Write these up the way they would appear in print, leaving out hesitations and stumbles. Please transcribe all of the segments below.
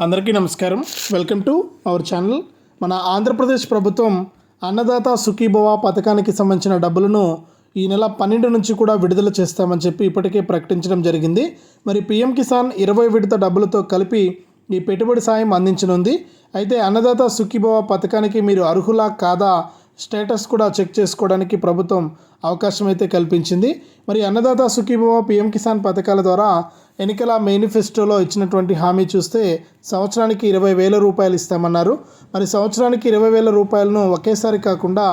అందరికీ నమస్కారం. Welcome to our channel. మన ఆంధ్రప్రదేశ్ ప్రభుత్వం అన్నదాత సుఖీభవ పథకానికి సంబంధించిన డబ్బులను ఈ నెల 12 నుంచి కూడా విడుదల చేస్తామని చెప్పి ఇప్పటికే ప్రకటించడం జరిగింది. మరి పీఎం కిసాన్ 20 విడత డబ్బులతో కలిపి ఈ పెట్టుబడి సాయం అందించనుంది. అయితే అన్నదాత సుఖీభవ పథకానికి మీరు అర్హులా కాదా స్టేటస్ కూడా చెక్ చేసుకోవడానికి ప్రభుత్వం అవకాశం అయితే కల్పించింది. మరి అన్నదాత సుఖీభవ పీఎం కిసాన్ పథకాల ద్వారా ఎన్నికల మేనిఫెస్టోలో ఇచ్చినటువంటి హామీ చూస్తే సంవత్సరానికి 20,000 రూపాయలు ఇస్తామన్నారు. మరి సంవత్సరానికి 20,000 రూపాయలను ఒకేసారి కాకుండా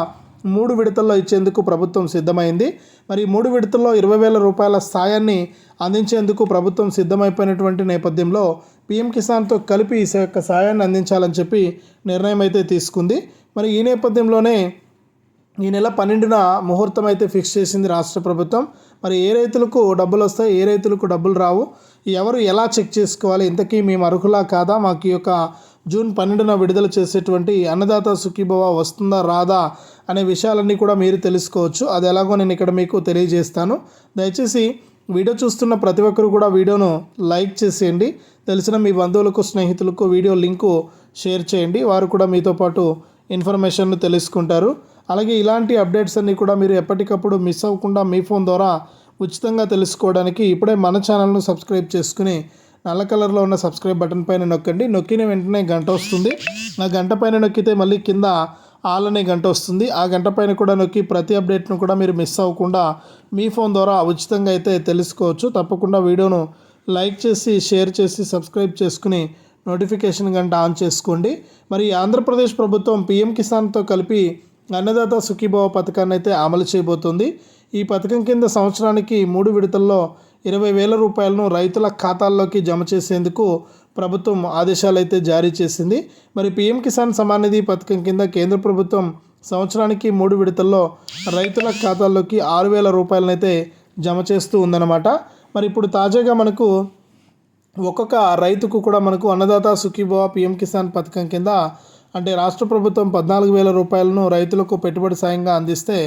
3 విడతల్లో ఇచ్చేందుకు ప్రభుత్వం సిద్ధమైంది. మరి 3 విడతల్లో 20,000 రూపాయల సాయాన్ని అందించేందుకు ప్రభుత్వం సిద్ధమైపోయినటువంటి నేపథ్యంలో పీఎం కిసాన్తో కలిపి ఈ యొక్క సాయాన్ని అందించాలని చెప్పి నిర్ణయం అయితే తీసుకుంది. మరి ఈ నేపథ్యంలోనే ఈ నెల 12న ముహూర్తం అయితే ఫిక్స్ చేసింది రాష్ట్ర ప్రభుత్వం. మరి ఏ రైతులకు డబ్బులు వస్తాయి, ఏ రైతులకు డబ్బులు రావు, ఎవరు ఎలా చెక్ చేసుకోవాలి, ఇంతకీ మేము అర్హులా కాదా, మాకు ఈ యొక్క జూన్ 12న విడుదల చేసేటువంటి అన్నదాత సుఖీభవ వస్తుందా రాదా అనే విషయాలన్నీ కూడా మీరు తెలుసుకోవచ్చు. అది ఎలాగో నేను ఇక్కడ మీకు తెలియజేస్తాను. దయచేసి వీడియో చూస్తున్న ప్రతి ఒక్కరు కూడా వీడియోను లైక్ చేసేయండి. తెలిసిన మీ బంధువులకు, స్నేహితులకు వీడియో లింకు షేర్ చేయండి. వారు కూడా మీతో పాటు ఇన్ఫర్మేషన్ను తెలుసుకుంటారు. అలాగే ఇలాంటి అప్డేట్స్ అన్నీ కూడా మీరు ఎప్పటికప్పుడు మిస్ అవ్వకుండా మీ ఫోన్ ద్వారా ఉచితంగా తెలుసుకోవడానికి ఇప్పుడే మన ఛానల్ను సబ్స్క్రైబ్ చేసుకుని నల్ల కలర్లో ఉన్న సబ్స్క్రైబ్ బటన్ పైన నొక్కండి. నొక్కిన వెంటనే గంట వస్తుంది. ఆ గంట పైన నొక్కితే మళ్ళీ కింద ఆల్ అనే గంట వస్తుంది. ఆ గంట పైన కూడా నొక్కి ప్రతి అప్డేట్ను కూడా మీరు మిస్ అవ్వకుండా మీ ఫోన్ ద్వారా ఉచితంగా అయితే తెలుసుకోవచ్చు. తప్పకుండా వీడియోను లైక్ చేసి, షేర్ చేసి, సబ్స్క్రైబ్ చేసుకుని నోటిఫికేషన్ గంట ఆన్ చేసుకోండి. మరి ఆంధ్రప్రదేశ్ ప్రభుత్వం పీఎం కిసాన్తో కలిపి అన్నదాత సుఖీభవ పథకాన్ని అయితే అమలు చేయబోతుంది. ఈ పథకం కింద సంవత్సరానికి 3 విడతల్లో 20,000 రూపాయలను రైతుల ఖాతాల్లోకి జమ చేసేందుకు ప్రభుత్వం ఆదేశాలు అయితే జారీ చేసింది. మరి పీఎం కిసాన్ సమాన్ నిధి పథకం కింద కేంద్ర ప్రభుత్వం సంవత్సరానికి 3 విడతల్లో రైతుల ఖాతాల్లోకి 6,000 రూపాయలను అయితే జమ చేస్తూ ఉందన్నమాట. మరి ఇప్పుడు తాజాగా మనకు ఒక్కొక్క రైతుకు కూడా మనకు అన్నదాత సుఖీభవ పీఎం కిసాన్ పథకం కింద అంటే రాష్ట్ర ప్రభుత్వం 14,000 రూపాయలను రైతులకు పెట్టుబడి సాయంగా అందిస్తే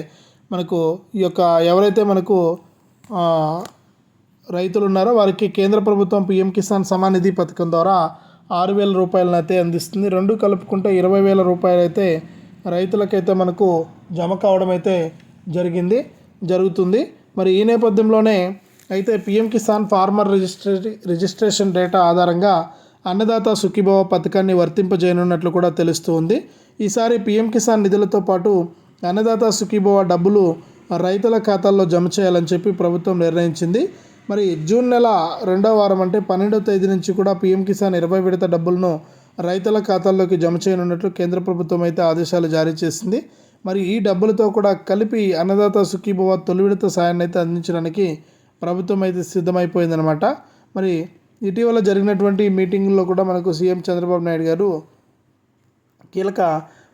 మనకు ఈ యొక్క ఎవరైతే మనకు రైతులు ఉన్నారో వారికి కేంద్ర ప్రభుత్వం పీఎం కిసాన్ సమాన్ నిధి పథకం ద్వారా 6,000 రూపాయలను అయితే అందిస్తుంది. రెండు కలుపుకుంటే 20,000 రూపాయలు అయితే రైతులకైతే మనకు జమ కావడం అయితే జరుగుతుంది. మరి ఈ నేపథ్యంలోనే అయితే PM Kisan farmer registration data ఆధారంగా అన్నదాత సుఖీభవ పథకాన్ని వర్తింపజేయనున్నట్లు కూడా తెలుస్తుంది. ఈసారి పీఎం కిసాన్ నిధులతో పాటు అన్నదాత సుఖీభవ డబ్బులు రైతుల ఖాతాల్లో జమ చేయాలని చెప్పి ప్రభుత్వం నిర్ణయించింది. మరి జూన్ నెల 2వ వారం అంటే 12వ తేదీ నుంచి కూడా పీఎం కిసాన్ 20 విడత డబ్బులను రైతుల ఖాతాల్లోకి జమ చేయనున్నట్లు కేంద్ర ప్రభుత్వం అయితే ఆదేశాలు జారీ చేసింది. మరి ఈ డబ్బులతో కూడా కలిపి అన్నదాత సుఖీభవ తొలి విడత సాయాన్ని అయితే అందించడానికి ప్రభుత్వం అయితే సిద్ధమైపోయిందనమాట. మరి ఇటీవల జరిగినటువంటి మీటింగుల్లో కూడా మనకు సీఎం చంద్రబాబు నాయుడు గారు కీలక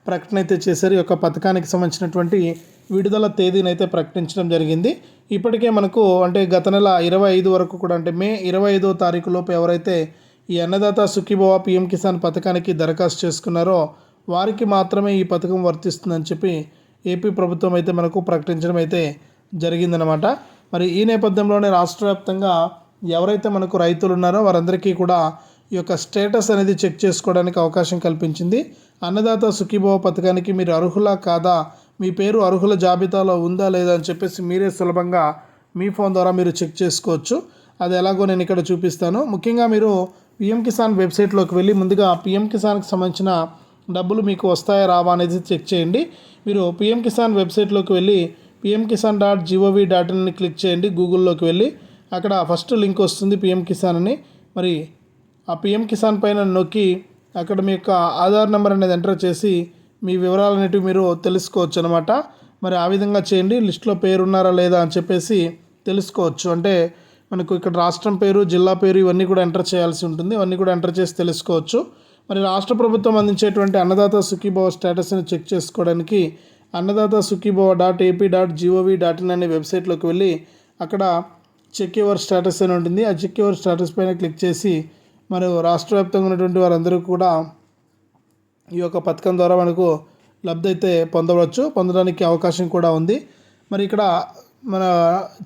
ప్రకటన అయితే చేశారు. ఈ యొక్క పథకానికి సంబంధించినటువంటి విడుదల తేదీని అయితే ప్రకటించడం జరిగింది. ఇప్పటికే మనకు అంటే గత నెల 25 వరకు కూడా అంటే మే 25వ తారీఖు లోపు ఎవరైతే ఈ అన్నదాత సుఖీభవ పీఎం కిసాన్ పథకానికి దరఖాస్తు చేసుకున్నారో వారికి మాత్రమే ఈ పథకం వర్తిస్తుందని చెప్పి ఏపీ ప్రభుత్వం అయితే మనకు ప్రకటించడం అయితే జరిగిందనమాట. మరి ఈ నేపథ్యంలోనే రాష్ట్ర వ్యాప్తంగా ఎవరైతే మనకు రైతులు ఉన్నారో వారందరికీ కూడా ఈ యొక్క స్టేటస్ అనేది చెక్ చేసుకోవడానికి అవకాశం కల్పించింది. అన్నదాత సుఖీభవ పథకానికి మీరు అర్హులా కాదా, మీ పేరు అర్హుల జాబితాలో ఉందా లేదా అని చెప్పేసి మీరే సులభంగా మీ ఫోన్ ద్వారా మీరు చెక్ చేసుకోవచ్చు. అది ఎలాగో నేను ఇక్కడ చూపిస్తాను. ముఖ్యంగా మీరు పీఎం కిసాన్ వెబ్సైట్లోకి వెళ్ళి ముందుగా పీఎం కిసాన్కి సంబంధించిన డబ్బులు మీకు వస్తాయా రావా అనేది చెక్ చేయండి. మీరు పీఎం కిసాన్ వెబ్సైట్లోకి వెళ్ళి pmkisan.gov.in క్లిక్ చేయండి. గూగుల్లోకి వెళ్ళి అక్కడ ఫస్ట్ లింక్ వస్తుంది పీఎం కిసాన్ అని. మరి ఆ పీఎం కిసాన్ పైన నొక్కి అక్కడ మీ యొక్క ఆధార్ నెంబర్ అనేది ఎంటర్ చేసి మీ వివరాలు అనేటివి మీరు తెలుసుకోవచ్చు అనమాట. మరి ఆ విధంగా చేయండి. లిస్టులో పేరు ఉన్నారా లేదా అని చెప్పేసి తెలుసుకోవచ్చు. అంటే మనకు ఇక్కడ రాష్ట్రం పేరు, జిల్లా పేరు ఇవన్నీ కూడా ఎంటర్ చేయాల్సి ఉంటుంది. ఇవన్నీ కూడా ఎంటర్ చేసి తెలుసుకోవచ్చు. మరి రాష్ట్ర ప్రభుత్వం అందించేటువంటి అన్నదాత సుఖీభవ స్టేటస్ని చెక్ చేసుకోవడానికి అన్నదాత సుఖీభవ .ap.gov.in అనే వెబ్సైట్లోకి వెళ్ళి అక్కడ చెక్ యువర్ స్టేటస్ అని ఉంటుంది. ఆ చెక్ యువర్ స్టేటస్ పైన క్లిక్ చేసి మరి రాష్ట్ర వ్యాప్తంగా ఉన్నటువంటి వారందరూ కూడా ఈ యొక్క పథకం ద్వారా మనకు లబ్ధి అయితే పొందడానికి అవకాశం కూడా ఉంది. మరి ఇక్కడ మన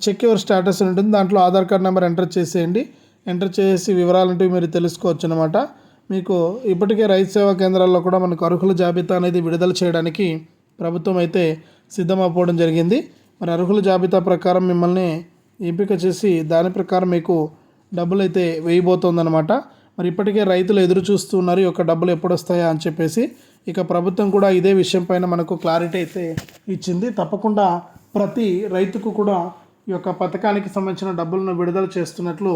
చెక్ యువర్ స్టేటస్ ఉంటుంది. దాంట్లో ఆధార్ కార్డ్ నెంబర్ ఎంటర్ చేసేయండి. ఎంటర్ చేసి వివరాలంటూ మీరు తెలుసుకోవచ్చు అనమాట. మీకు ఇప్పటికే రైతు సేవా కేంద్రాల్లో కూడా మనకు అర్హుల జాబితా అనేది విడుదల చేయడానికి ప్రభుత్వం అయితే సిద్ధమైపోవడం జరిగింది. మరి అర్హుల జాబితా ప్రకారం మిమ్మల్ని ఎంపిక చేసి దాని ప్రకారం మీకు డబ్బులు అయితే వేయబోతోందనమాట. మరి ఇప్పటికే రైతులు ఎదురు చూస్తున్నారు ఈ యొక్క డబ్బులు ఎప్పుడు వస్తాయా అని చెప్పేసి. ఇక ప్రభుత్వం కూడా ఇదే విషయం పైన మనకు క్లారిటీ అయితే ఇచ్చింది. తప్పకుండా ప్రతి రైతుకు కూడా ఈ యొక్క పథకానికి సంబంధించిన డబ్బులను విడుదల చేస్తున్నట్లు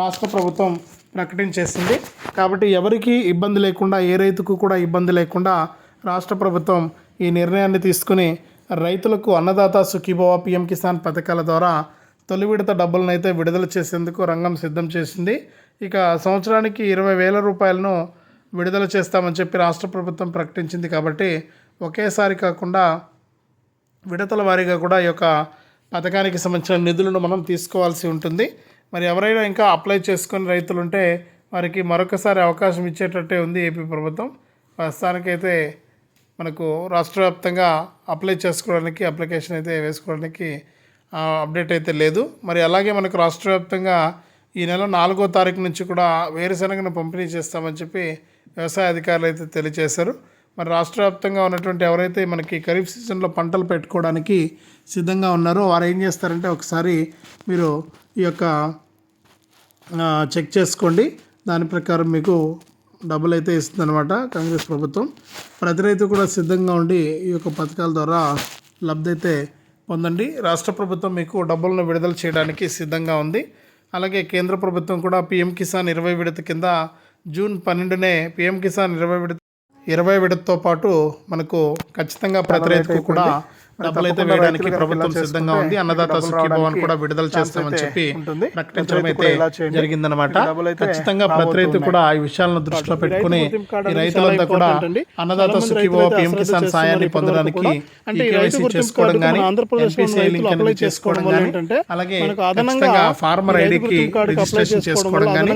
రాష్ట్ర ప్రభుత్వం ప్రకటించేసింది. కాబట్టి ఎవరికి ఇబ్బంది లేకుండా, ఏ రైతుకు కూడా ఇబ్బంది లేకుండా రాష్ట్ర ప్రభుత్వం ఈ నిర్ణయాన్ని తీసుకుని రైతులకు అన్నదాత సుఖీభవ పిఎం కిసాన్ పథకాల ద్వారా తొలి విడత డబ్బులను అయితే విడుదల చేసేందుకు రంగం సిద్ధం చేసింది. ఇక సంవత్సరానికి 20,000 రూపాయలను విడుదల చేస్తామని చెప్పి రాష్ట్ర ప్రభుత్వం ప్రకటించింది. కాబట్టి ఒకేసారి కాకుండా విడతల వారీగా కూడా ఈ యొక్క పథకానికి సంబంధించిన నిధులను మనం తీసుకోవాల్సి ఉంటుంది. మరి ఎవరైనా ఇంకా అప్లై చేసుకుని రైతులు ఉంటే వారికి మరొకసారి అవకాశం ఇచ్చేటట్టే ఉంది ఏపీ ప్రభుత్వం. ప్రస్తుతానికైతే మనకు రాష్ట్ర వ్యాప్తంగా అప్లై చేసుకోవడానికి, అప్లికేషన్ అయితే వేసుకోవడానికి అప్డేట్ అయితే లేదు. మరి అలాగే మనకు రాష్ట్ర వ్యాప్తంగా ఈ నెల 4వ తారీఖు నుంచి కూడా వేరుశనగను పంపిణీ చేస్తామని చెప్పి వ్యవసాయ అధికారులు అయితే తెలియజేశారు. మరి రాష్ట్ర వ్యాప్తంగా ఉన్నటువంటి ఎవరైతే మనకి ఖరీఫ్ సీజన్లో పంటలు పెట్టుకోవడానికి సిద్ధంగా ఉన్నారో వారు ఏం చేస్తారంటే ఒకసారి మీరు ఈ యొక్క చెక్ చేసుకోండి. దాని ప్రకారం మీకు డబ్బులు అయితే ఇస్తుందన్నమాట కాంగ్రెస్ ప్రభుత్వం. ప్రతి రైతు కూడా సిద్ధంగా ఉండి ఈ యొక్క పథకాల ద్వారా లబ్ధి అయితే పొందండి. రాష్ట్ర ప్రభుత్వం మీకు డబ్బులను విడుదల చేయడానికి సిద్ధంగా ఉంది. అలాగే కేంద్ర ప్రభుత్వం కూడా పిఎం కిసాన్ 20 విడత కింద జూన్ 12నే పిఎం కిసాన్ 20 విడతతో పాటు మనకు ఖచ్చితంగా ప్రతి రైతుకు కూడా డబ్బులు అయితే వేయడానికి ప్రభుత్వం సిద్ధంగా ఉంది. అన్నదాత సుఖీభవన్ కూడా విడుదల చేస్తామని చెప్పి ప్రకటించడం అయితే జరిగిందనమాట. ఖచ్చితంగా ప్రతి రైతు కూడా ఈ విషయాలను దృష్టిలో పెట్టుకుని ఈ రైతులంతా కూడా అన్నదాత సుఖీభవ పిఎం కిసాన్ సాయాన్ని పొందడానికి కేవైసీ చేసుకోవడం కానీ, ఎన్పీసీఐ లింక్ అనేది చేసుకోవడం కానీ, అలాగే ఖచ్చితంగా ఫార్మర్ ఐడికి రిజిస్ట్రేషన్ చేసుకోవడం కానీ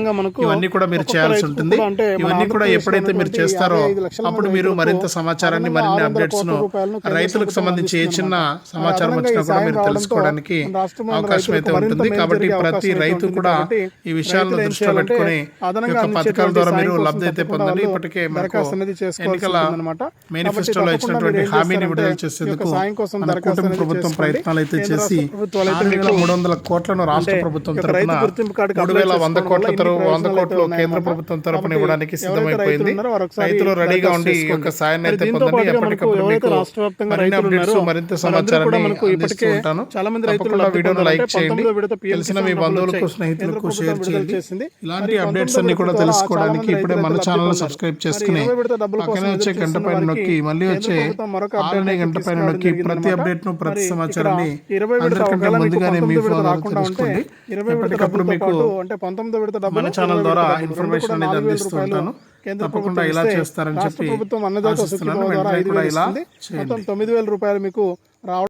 ఇవన్నీ కూడా మీరు చేయాల్సి ఉంటుంది. ఇవన్నీ కూడా ఎప్పుడైతే మీరు చేస్తారో అప్పుడు మీరు మరింత సమాచారాన్ని, మరిన్ని అప్డేట్స్ ను రైతులకు సంబంధించి చిన్న సమాచారం వచ్చినా కూడా మీరు తెలుసుకోవడానికి అవకాశం అయితే ఉంటుంది. కాబట్టి ప్రతి రైతు కూడా ఈ విషయాలను దృష్టిలో పెట్టుకుని పథకాల ద్వారా మీరు లబ్ధి అయితే పొందండి. ఇప్పటికే ఎన్నికల మేనిఫెస్టోలో ఇచ్చినటువంటి హామీని విడుదల చేసేందుకు మన కూటమి ప్రభుత్వం ప్రయత్నాలు అయితే చేసి 6,300 కోట్లను రాష్ట్ర ప్రభుత్వం తరఫున 3,100 కోట్లు కేంద్ర ప్రభుత్వం తరఫున ఇవ్వడానికి సిద్ధమైపోయింది. రైతులు రెడీగా ఉండి ఈ యొక్క సాయాన్ని అయితే పొందండి. ఎప్పటికప్పుడు మీకు మరిన్ని అప్డేట్స్, మరింత సమాచారాన్ని అందిస్తూ ఉంటాను. తప్పకుండా వీడియోను లైక్ చేయండి, తెలిసిన మీ బంధువులకు, స్నేహితులకు షేర్ చేయండి. ఇలాంటి అప్డేట్స్ అన్ని కూడా తెలుసుకోవడానికి ఇప్పుడే మన ఛానల్ సబ్స్క్రైబ్ చేసుకుని పక్కనే వచ్చే గంట పైన నొక్కి మళ్ళీ వచ్చే ఆలనే గంట పైన నొక్కి ప్రతి అప్డేట్ ను, ప్రతి సమాచారాన్ని అందరికంటే ముందుగానే మీ ఫోన్లో తెలుసుకోండి. ఎప్పటికప్పుడు మీకు మన ఛానల్ ద్వారా ఇన్ఫర్మేషన్ అనేది అందిస్తూ ఉంటాను. తప్పకుండా ఇలా చేస్తారని చెప్పి ఆశిస్తున్నాను. వెంటనే కూడా ఇలా చేయండి. 9,000 రూపాయలు మీకు రావడం